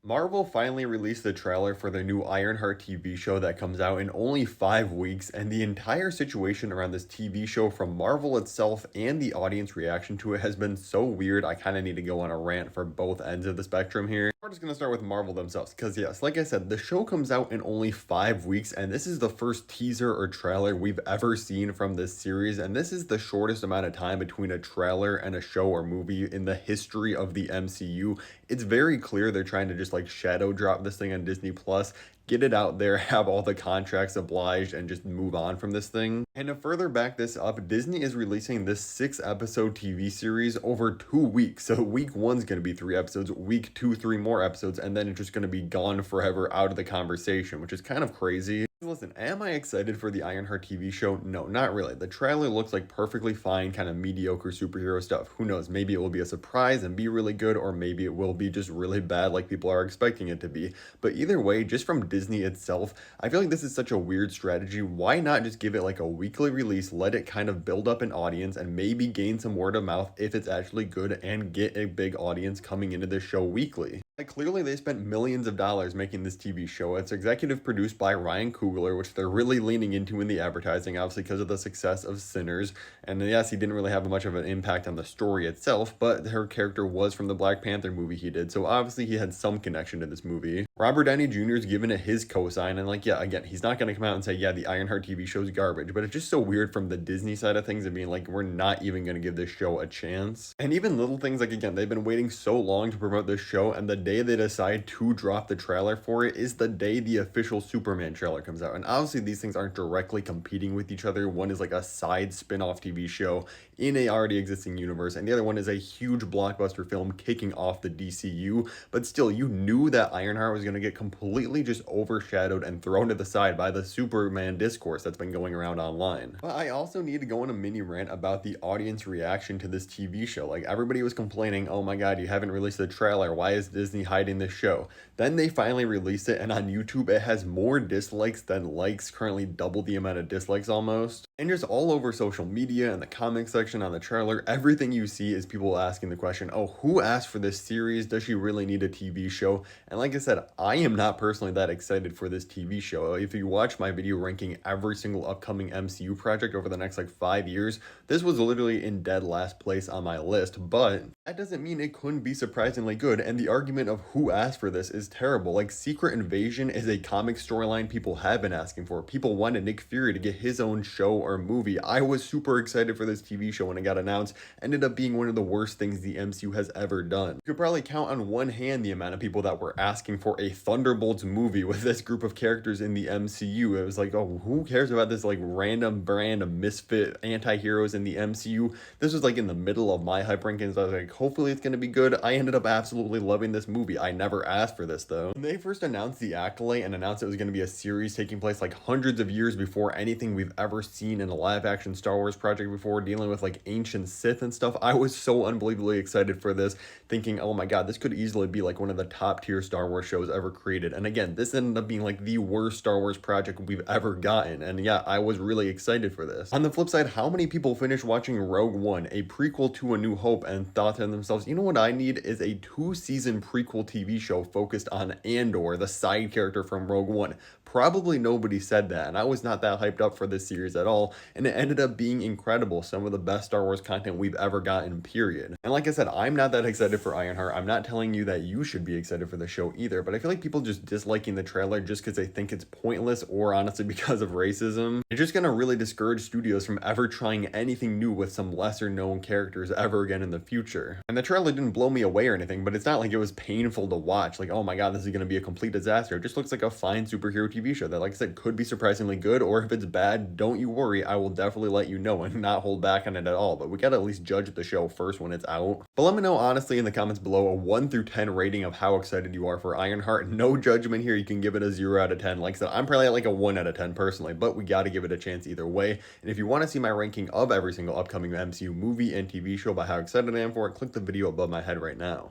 Marvel finally released the trailer for the new Ironheart TV show that comes out in only 5 weeks, and the entire situation around this TV show from Marvel itself and the audience reaction to it has been so weird. I kind of need to go on a rant for both ends of the spectrum here. We're just going to start with Marvel themselves, because yes, like I said, the show comes out in only 5 weeks, and this is the first teaser or trailer we've ever seen from this series, and this is the shortest amount of time between a trailer and a show or movie in the history of the MCU. It's very clear they're trying to just like shadow drop this thing on Disney Plus, get it out there, have all the contracts obliged, and just move on from this thing. And to further back this up, Disney is releasing this 6 episode TV series over 2 weeks. So week one's going to be 3 episodes, week two, 3 more episodes, and then it's just going to be gone forever out of the conversation, which is kind of crazy. Listen, am I excited for the Ironheart TV show? No, not really. The trailer looks like perfectly fine, kind of mediocre superhero stuff. Who knows? Maybe it will be a surprise and be really good, or maybe it will be just really bad like people are expecting it to be. But either way, just from Disney itself, I feel like this is such a weird strategy. Why not just give it like a weekly release, let it kind of build up an audience, and maybe gain some word of mouth if it's actually good, and get a big audience coming into this show weekly? Like, clearly they spent millions of dollars making this TV show. It's executive produced by Ryan Coogler, which they're really leaning into in the advertising, obviously because of the success of Sinners. And yes, he didn't really have much of an impact on the story itself, but her character was from the Black Panther movie he did, so obviously he had some connection to this movie. Robert Downey Jr. is given it his cosign, and like, yeah, again, he's not going to come out and say, yeah, the Ironheart TV show is garbage, but it's just so weird from the Disney side of things and being like, we're not even going to give this show a chance. And even little things like, again, they've been waiting so long to promote this show, and the day they decide to drop the trailer for it is the day the official Superman trailer comes out. And obviously these things aren't directly competing with each other. One is like a side spin-off TV show in a already existing universe, and the other one is a huge blockbuster film kicking off the DCU. But still, you knew that Ironheart was going to get completely just overshadowed and thrown to the side by the Superman discourse that's been going around online. But I also need to go on a mini rant about the audience reaction to this TV show. Like, everybody was complaining, oh my god, you haven't released the trailer, why is Disney hiding this show? Then they finally released it, and on YouTube it has more dislikes than likes, currently double the amount of dislikes almost. And just all over social media and the comment section on the trailer, everything you see is people asking the question, oh, who asked for this series? Does she really need a TV show? And like I said, I am not personally that excited for this TV show. If you watch my video ranking every single upcoming MCU project over the next like 5 years, this was literally in dead last place on my list, but that doesn't mean it couldn't be surprisingly good. And the argument of who asked for this is terrible. Like, Secret Invasion is a comic storyline people have been asking for. People wanted Nick Fury to get his own show or movie. I was super excited for this TV show when it got announced. Ended up being one of the worst things the MCU has ever done. You could probably count on one hand the amount of people that were asking for a Thunderbolts movie with this group of characters in the MCU. It was like, oh, who cares about this like random brand of misfit anti-heroes in the MCU? This was like in the middle of my hype rankings. I was like, hopefully it's going to be good. I ended up absolutely loving this movie. I never asked for this though. When they first announced The Acolyte and announced it was going to be a series taking place like hundreds of years before anything we've ever seen in a live action Star Wars project before, dealing with like ancient Sith and stuff, I was so unbelievably excited for this, thinking, oh my god, this could easily be like one of the top tier Star Wars shows ever created. And again, this ended up being like the worst Star Wars project we've ever gotten. And yeah, I was really excited for this. On the flip side, how many people finished watching Rogue One, a prequel to A New Hope, and thought to themselves, you know what I need is a 2-season prequel TV show focused on Andor, the side character from Rogue One? Probably nobody said that, and I was not that hyped up for this series at all, and it ended up being incredible. Some of the best Star Wars content we've ever gotten, period. And like I said, I'm not that excited for Ironheart. I'm not telling you that you should be excited for the show either, but I feel like people just disliking the trailer just because they think it's pointless, or honestly because of racism, it's just gonna really discourage studios from ever trying anything new with some lesser known characters ever again in the future. And the trailer didn't blow me away or anything, but it's not like it was painful to watch. Like, oh my god, this is gonna be a complete disaster. It just looks like a fine superhero TV show that, like I said, could be surprisingly good, or if it's bad, don't you worry, I will definitely let you know and not hold back on it at all. But we gotta at least judge the show first when it's out. But let me know honestly in the comments below a 1 through 10 rating of how excited you are for Ironheart. No judgment here. You can give it a 0 out of 10. Like I said, I'm probably at like a 1 out of 10 personally, but we gotta give it a chance either way. And if you want to see my ranking of every single upcoming MCU movie and TV show by how excited I am for it, click the video above my head right now.